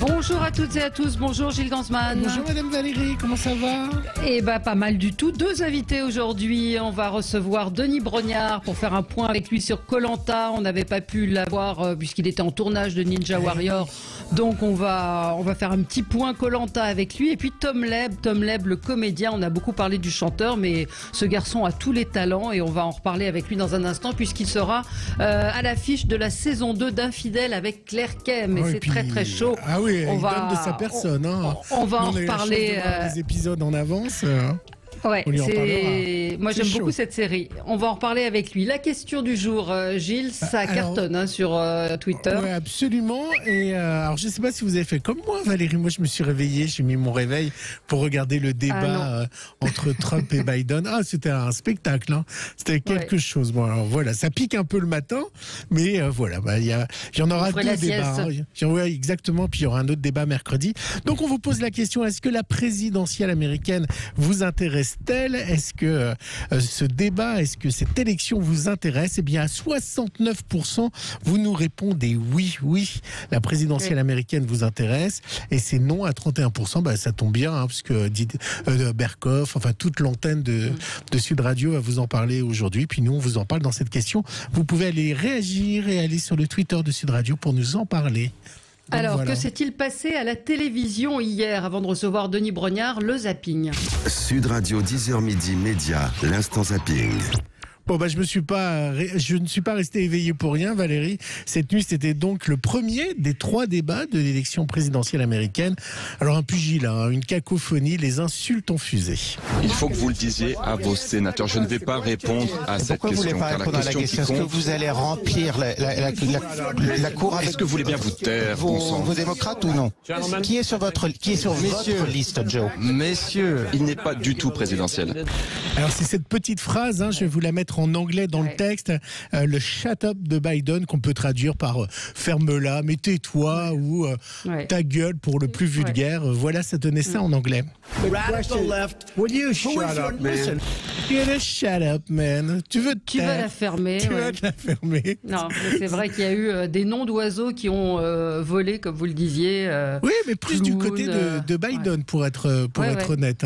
Bonjour à toutes et à tous, bonjour Gilles Gansman. Bonjour Madame Valérie, comment ça va? Eh ben pas mal du tout, deux invités aujourd'hui. On va recevoir Denis Brognard pour faire un point avec lui sur Koh-Lanta. On n'avait pas pu l'avoir puisqu'il était en tournage de Ninja Warrior. Donc on va faire un petit point Koh-Lanta avec lui. Et puis Tom Leb, le comédien. On a beaucoup parlé du chanteur, mais ce garçon a tous les talents et on va en reparler avec lui dans un instant puisqu'il sera à l'affiche de la saison 2 d'Infidèles avec Claire Kem. Et c'est très très chaud. Ah oui, il donne de sa personne. On va en reparler. Des épisodes en avance. Ouais, moi j'aime beaucoup cette série. On va en reparler avec lui. La question du jour, Gilles, ça cartonne sur Twitter. Oui, absolument. Et alors je ne sais pas si vous avez fait comme moi, Valérie. Moi je me suis réveillé, j'ai mis mon réveil pour regarder le débat entre Trump et Biden. Ah, c'était un spectacle, hein. C'était quelque chose. Bon, alors voilà, ça pique un peu le matin, mais voilà, il y en aura deux débats. Oui, exactement. Puis il y aura un autre débat mercredi. Donc on vous pose la question, est-ce que la présidentielle américaine vous intéresse? Est-ce que ce débat, est-ce que cette élection vous intéresse? Eh bien, à 69%, vous nous répondez oui, la présidentielle américaine vous intéresse. Et c'est non à 31%. Ça tombe bien, hein, parce que Berkoff, enfin toute l'antenne de Sud Radio va vous en parler aujourd'hui. Puis nous, on vous en parle dans cette question. Vous pouvez aller réagir et aller sur le Twitter de Sud Radio pour nous en parler. Donc alors, voilà. Que s'est-il passé à la télévision hier avant de recevoir Denis Brognard, le zapping? Sud Radio 10h midi média, l'instant zapping. Bon, je ne suis pas resté éveillé pour rien, Valérie. Cette nuit, c'était donc le premier des 3 débats de l'élection présidentielle américaine. Alors, un pugilat, une cacophonie, les insultes ont fusé. Il faut que vous le disiez à vos sénateurs. Je ne vais pas répondre à cette question. Pourquoi vous ne voulez pas répondre à la question? Est-ce que vous allez remplir la cour avec... Est-ce que vous voulez bien vous taire, vos démocrates ou non? Qui est sur votre liste, Joe? Messieurs, il n'est pas du tout présidentiel. Alors, c'est cette petite phrase, je vais vous la mettre en anglais dans le texte, le shut up de Biden, qu'on peut traduire par ferme-la, mais tais-toi ou ta gueule pour le plus vulgaire. Voilà, ça donnait ça en anglais. Radical left, will you shut up, man? You gotta shut up, man. Tu veux la fermer. Tu veux la fermer. Non, mais c'est vrai qu'il y a eu des noms d'oiseaux qui ont volé, comme vous le disiez. Oui, mais plus du côté de Biden, pour être honnête.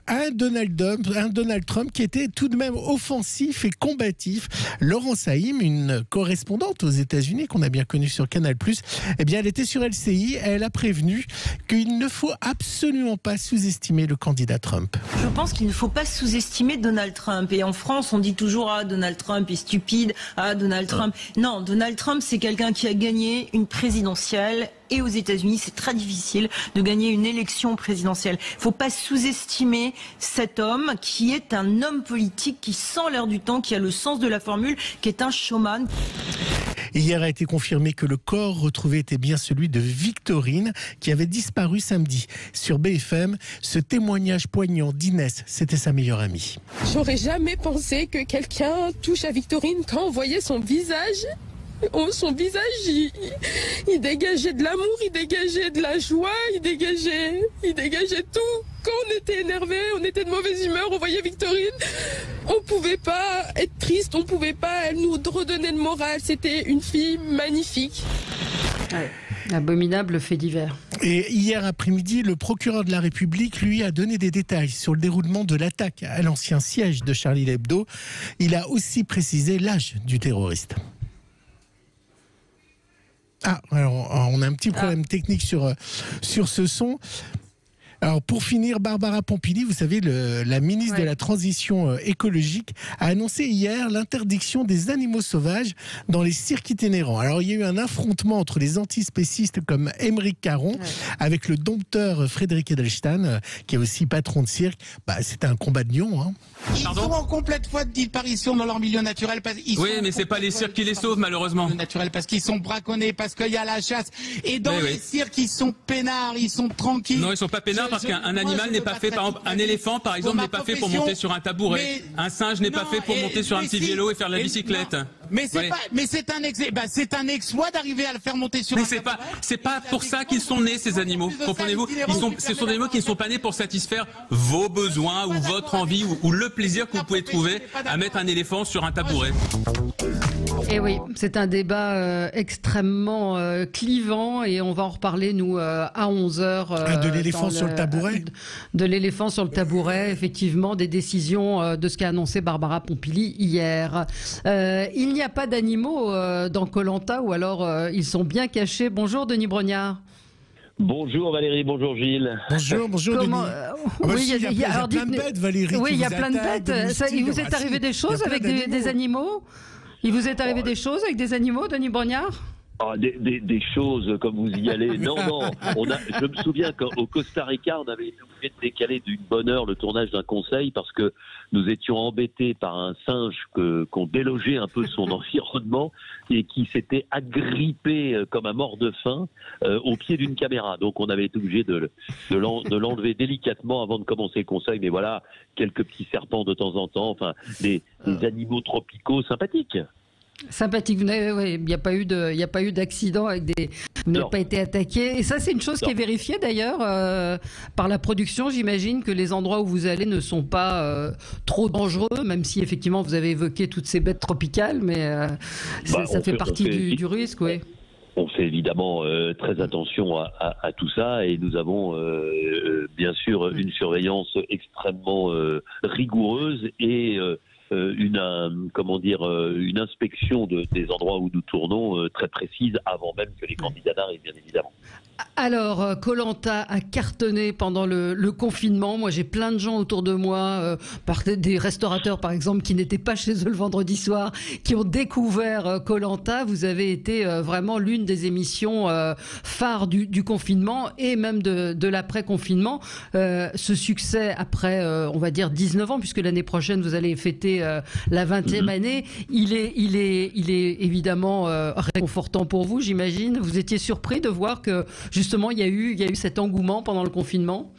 Un Donald Trump qui était tout de même offensif et combatif. Laurence Haïm, une correspondante aux États-Unis qu'on a bien connue sur Canal+, eh bien, elle était sur LCI. Elle a prévenu qu'il ne faut absolument pas sous-estimer le candidat Trump. Je pense qu'il ne faut pas sous-estimer Donald Trump. Et en France, on dit toujours « Ah, Donald Trump est stupide. Ah, Donald Trump... » Non, Donald Trump, c'est quelqu'un qui a gagné une présidentielle. Et aux États-Unis, c'est très difficile de gagner une élection présidentielle. Il ne faut pas sous-estimer cet homme qui est un homme politique qui sent l'air du temps, qui a le sens de la formule, qui est un showman. Hier a été confirmé que le corps retrouvé était bien celui de Victorine, qui avait disparu samedi. Sur BFM, ce témoignage poignant d'Inès, c'était sa meilleure amie. J'aurais jamais pensé que quelqu'un touche à Victorine quand on voyait son visage. Son visage, il dégageait de l'amour, il dégageait de la joie, il dégageait tout. Quand on était énervé, on était de mauvaise humeur, on voyait Victorine, on pouvait pas être triste, on pouvait pas, elle nous redonnait le moral. C'était une fille magnifique. Abominable fait divers. Et hier après-midi, le procureur de la République, lui, a donné des détails sur le déroulement de l'attaque à l'ancien siège de Charlie Hebdo. Il a aussi précisé l'âge du terroriste. Alors, on a un petit problème technique sur ce son. Alors, pour finir, Barbara Pompili, vous savez, la ministre de la Transition écologique, a annoncé hier l'interdiction des animaux sauvages dans les cirques itinérants. Alors, il y a eu un affrontement entre les antispécistes comme Émeric Caron avec le dompteur Frédéric Edelstein, qui est aussi patron de cirque. C'était un combat de lions. Ils sont en complète faute de disparition dans leur milieu naturel. Oui, mais c'est pas les cirques qui les sauvent, malheureusement. Naturel, parce qu'ils sont braconnés, parce qu'il y a la chasse. Et dans les cirques, ils sont peinards, ils sont tranquilles. Non, ils sont pas peinards parce qu'un animal n'est pas fait, par exemple, un éléphant, par exemple, n'est pas fait pour monter sur un tabouret. Un singe n'est pas fait pour monter sur un petit vélo et faire de la bicyclette. Mais c'est un exploit d'arriver à le faire monter sur un tabouret. C'est pas pour ça qu'ils sont nés, ces animaux. Comprenez-vous? Ce sont des animaux qui ne sont pas nés pour satisfaire vos besoins ou votre envie ou le plaisir que vous pouvez trouver à mettre un éléphant sur un tabouret. Et oui, c'est un débat extrêmement clivant et on va en reparler, nous, à 11h. De l'éléphant sur le tabouret. De l'éléphant sur le tabouret, effectivement, des décisions de ce qu'a annoncé Barbara Pompili hier. Il n'y a pas d'animaux dans Koh-Lanta ou alors ils sont bien cachés. Bonjour Denis Brognard. Bonjour Valérie, bonjour Gilles. Bonjour Denis. Oui, il y a plein de bêtes, Valérie. Oui, il y a plein de bêtes. Il vous est arrivé des choses avec des animaux ? Il vous est arrivé des choses avec des animaux, Denis Brognard ? Des choses comme vous y allez. Non. Je me souviens qu'au Costa Rica, on avait été obligé de décaler d'une bonne heure le tournage d'un conseil parce que nous étions embêtés par un singe qu'on délogeait un peu son environnement et qui s'était agrippé comme un mort de faim au pied d'une caméra. Donc on avait été obligé de l'enlever délicatement avant de commencer le conseil. Mais voilà, quelques petits serpents de temps en temps, enfin des animaux tropicaux sympathiques. Sympathique. Oui, il n'y a pas eu d'accident avec des. Vous n'avez pas été attaqué. Et ça, c'est une chose qui est vérifiée d'ailleurs par la production. J'imagine que les endroits où vous allez ne sont pas trop dangereux, même si effectivement vous avez évoqué toutes ces bêtes tropicales, mais ça fait partie du risque, oui. On fait évidemment très attention à tout ça et nous avons bien sûr une surveillance extrêmement rigoureuse et une inspection des endroits où nous tournons très précise avant même que les candidats n'arrivent, bien évidemment. Alors, Koh-Lanta a cartonné pendant le confinement. Moi, j'ai plein de gens autour de moi, des restaurateurs par exemple, qui n'étaient pas chez eux le vendredi soir, qui ont découvert Koh-Lanta. Vous avez été vraiment l'une des émissions phares du confinement et même de l'après-confinement. Ce succès après, on va dire 19 ans, puisque l'année prochaine vous allez fêter la 20e année, il est évidemment réconfortant pour vous, j'imagine. Vous étiez surpris de voir que justement il y a eu cet engouement pendant le confinement?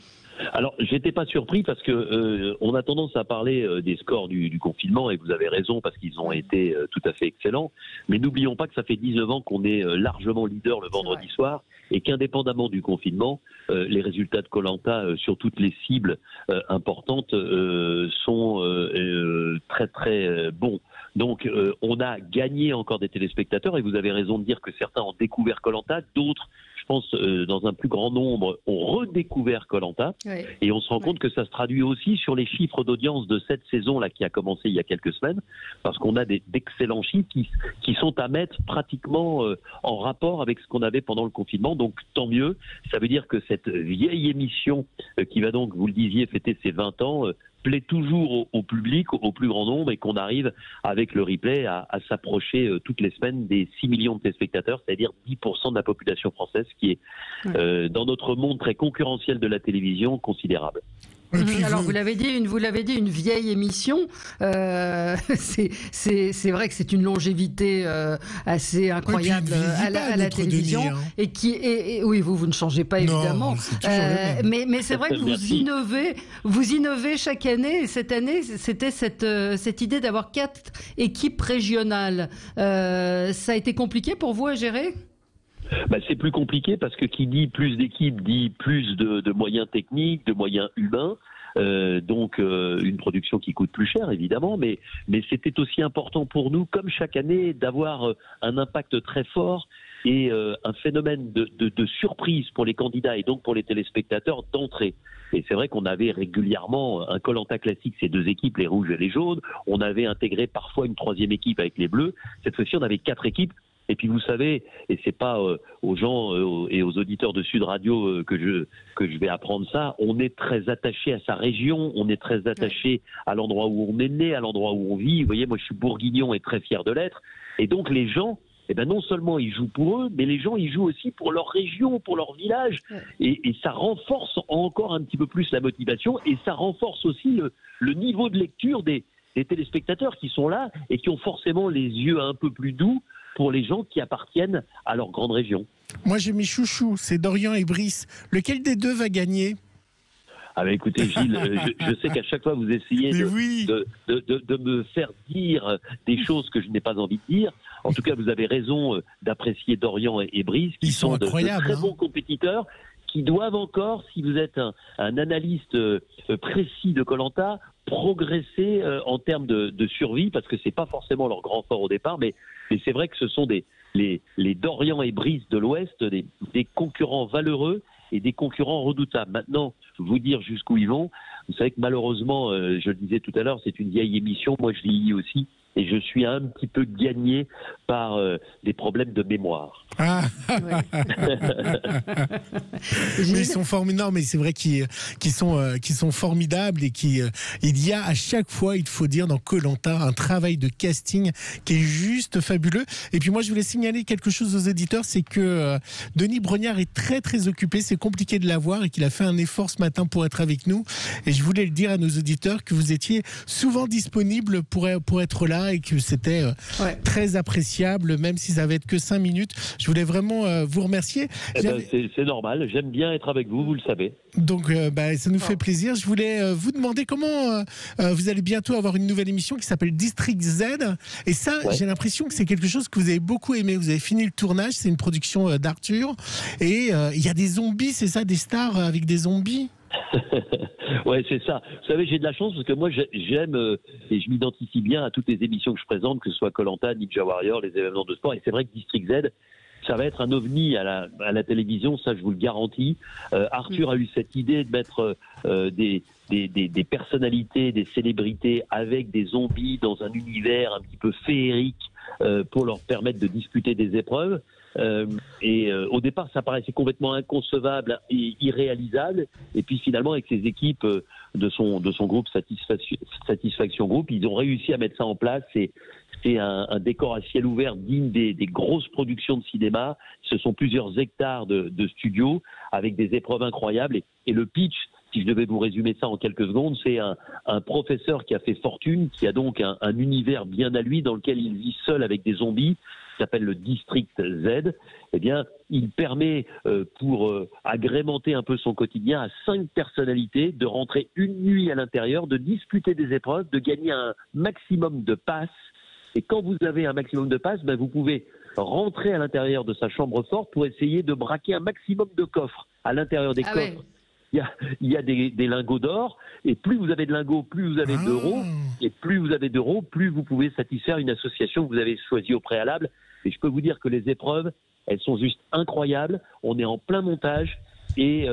Alors, j'étais pas surpris parce que on a tendance à parler des scores du confinement et vous avez raison parce qu'ils ont été tout à fait excellents. Mais n'oublions pas que ça fait 19 ans qu'on est largement leader le vendredi soir et qu'indépendamment du confinement, les résultats de Koh-Lanta sur toutes les cibles importantes sont très très bons. Donc, on a gagné encore des téléspectateurs et vous avez raison de dire que certains ont découvert Koh-Lanta, d'autres, je pense, dans un plus grand nombre, ont redécouvert Koh-Lanta. Ouais. Et on se rend compte que ça se traduit aussi sur les chiffres d'audience de cette saison-là qui a commencé il y a quelques semaines, parce qu'on a d'excellents chiffres qui sont à mettre pratiquement en rapport avec ce qu'on avait pendant le confinement. Donc, tant mieux. Ça veut dire que cette vieille émission qui va donc, vous le disiez, fêter ses 20 ans, plaît toujours au public, au plus grand nombre, et qu'on arrive avec le replay à s'approcher toutes les semaines des 6 millions de téléspectateurs, c'est-à-dire 10% de la population française, qui est dans notre monde très concurrentiel de la télévision considérable. Alors vous l'avez dit, une vieille émission. C'est vrai que c'est une longévité assez incroyable à la télévision, Denis, hein. Et oui, vous ne changez pas évidemment. Mais c'est vrai que vous innovez chaque année. Et cette année, c'était cette idée d'avoir 4 équipes régionales. Ça a été compliqué pour vous à gérer? C'est plus compliqué parce que qui dit plus d'équipes dit plus de moyens techniques, de moyens humains. Donc une production qui coûte plus cher évidemment, mais c'était aussi important pour nous, comme chaque année, d'avoir un impact très fort et un phénomène de surprise pour les candidats et donc pour les téléspectateurs d'entrée. Et c'est vrai qu'on avait régulièrement un Koh-Lanta classique, ces 2 équipes, les rouges et les jaunes. On avait intégré parfois une 3e équipe avec les bleus. Cette fois-ci, on avait 4 équipes. Et puis vous savez, et c'est pas aux gens et aux auditeurs de Sud Radio que je vais apprendre ça, on est très attaché à sa région, on est très attaché à l'endroit où on est né, à l'endroit où on vit. Vous voyez, moi je suis bourguignon et très fier de l'être. Et donc les gens, non seulement ils jouent pour eux, mais les gens ils jouent aussi pour leur région, pour leur village. Et ça renforce encore un petit peu plus la motivation et ça renforce aussi le niveau de lecture des téléspectateurs qui sont là et qui ont forcément les yeux un peu plus doux pour les gens qui appartiennent à leur grande région. Moi, j'ai mes chouchous, c'est Dorian et Brice. Lequel des 2 va gagner ? Écoutez, Gilles, je sais qu'à chaque fois, vous essayez de me faire dire des choses que je n'ai pas envie de dire. En tout cas, vous avez raison d'apprécier Dorian et Brice, qui sont de très bons compétiteurs, qui doivent encore, si vous êtes un analyste précis de Koh-Lanta, progresser en termes de survie, parce que c'est pas forcément leur grand fort au départ, mais c'est vrai que ce sont les Dorian et Brice de l'Ouest, des concurrents valeureux et des concurrents redoutables. Maintenant, vous dire jusqu'où ils vont, vous savez que malheureusement, je le disais tout à l'heure, c'est une vieille émission, moi je vieillis aussi, et je suis un petit peu gagné par des problèmes de mémoire. Ah. Mais ils sont formidables. Non, mais c'est vrai qu'ils sont formidables et il y a à chaque fois, il faut dire, dans Koh-Lanta, un travail de casting qui est juste fabuleux. Et puis moi, je voulais signaler quelque chose aux éditeurs, c'est que Denis Brognard est très très occupé. C'est compliqué de l'avoir et qu'il a fait un effort ce matin pour être avec nous. Et je voulais le dire à nos auditeurs que vous étiez souvent disponibles pour être là et que c'était très appréciable, même si ça va être que 5 minutes. Je voulais vraiment vous remercier. C'est normal, j'aime bien être avec vous, vous le savez. Donc ça nous fait plaisir. Je voulais vous demander comment vous allez bientôt avoir une nouvelle émission qui s'appelle District Z. Et ça, j'ai l'impression que c'est quelque chose que vous avez beaucoup aimé. Vous avez fini le tournage, c'est une production d'Arthur. Et il y a des zombies, c'est ça, des stars avec des zombies? Ouais, c'est ça. Vous savez, j'ai de la chance parce que moi, j'aime et je m'identifie bien à toutes les émissions que je présente, que ce soit Koh-Lanta, Ninja Warrior, les événements de sport. Et c'est vrai que District Z, ça va être un ovni à la télévision, ça je vous le garantis. Arthur a eu cette idée de mettre des personnalités, des célébrités avec des zombies dans un univers un petit peu féerique pour leur permettre de disputer des épreuves. Au départ, ça paraissait complètement inconcevable et irréalisable. Et puis finalement, avec ses équipes de son groupe Satisfaction Group, ils ont réussi à mettre ça en place. C'est un décor à ciel ouvert digne des grosses productions de cinéma. Ce sont plusieurs hectares de studios avec des épreuves incroyables. Et le pitch, si je devais vous résumer ça en quelques secondes, c'est un professeur qui a fait fortune, qui a donc un univers bien à lui dans lequel il vit seul avec des zombies, qui s'appelle le District Z. Eh bien, il permet, pour agrémenter un peu son quotidien, à 5 personnalités de rentrer une nuit à l'intérieur, de disputer des épreuves, de gagner un maximum de passes. Et quand vous avez un maximum de passes, vous pouvez rentrer à l'intérieur de sa chambre forte pour essayer de braquer un maximum de coffres. À l'intérieur des coffres, il y a des lingots d'or, et plus vous avez de lingots, plus vous avez d'euros, et plus vous avez d'euros, plus vous pouvez satisfaire une association que vous avez choisie au préalable. Et je peux vous dire que les épreuves, elles sont juste incroyables. On est en plein montage. Et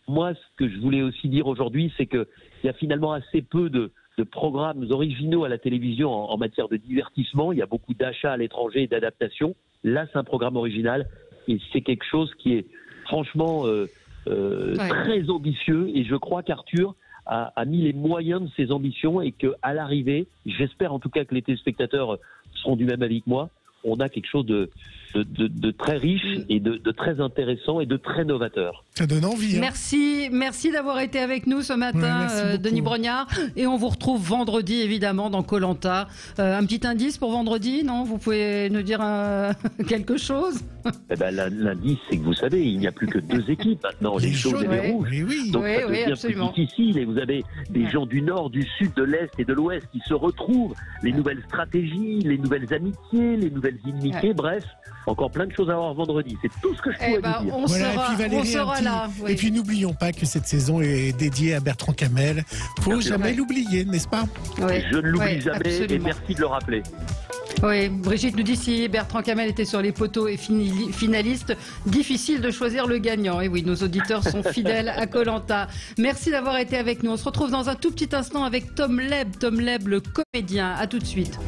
moi, ce que je voulais aussi dire aujourd'hui, c'est qu'il y a finalement assez peu de programmes originaux à la télévision en matière de divertissement. Il y a beaucoup d'achats à l'étranger et d'adaptations. Là, c'est un programme original. Et c'est quelque chose qui est franchement très ambitieux. Et je crois qu'Arthur a mis les moyens de ses ambitions et qu'à l'arrivée, j'espère en tout cas que les téléspectateurs seront du même avis que moi, on a quelque chose de très riche et de très intéressant et de très novateur. Ça donne envie. Hein. Merci d'avoir été avec nous ce matin, Denis Brognard. Et on vous retrouve vendredi, évidemment, dans Koh-Lanta. Un petit indice pour vendredi, non? Vous pouvez nous dire quelque chose? L'indice, c'est que vous savez, il n'y a plus que 2 équipes maintenant, les jaunes et les rouges. Donc ça devient absolument plus difficile. Et vous avez des gens du nord, du sud, de l'est et de l'ouest qui se retrouvent. Les nouvelles stratégies, les nouvelles amitiés, les nouvelles inimitiés, bref. Encore plein de choses à voir vendredi. C'est tout ce que je pourrais vous dire. On sera là. Et puis n'oublions pas que cette saison est dédiée à Bertrand Camel. Faut jamais l'oublier, n'est-ce pas? Je ne l'oublie jamais et merci de le rappeler. Oui, Brigitte nous dit si Bertrand Camel était sur les poteaux et finaliste, difficile de choisir le gagnant. Et oui, nos auditeurs sont fidèles à Koh-Lanta. Merci d'avoir été avec nous. On se retrouve dans un tout petit instant avec Tom Leb, le comédien. À tout de suite.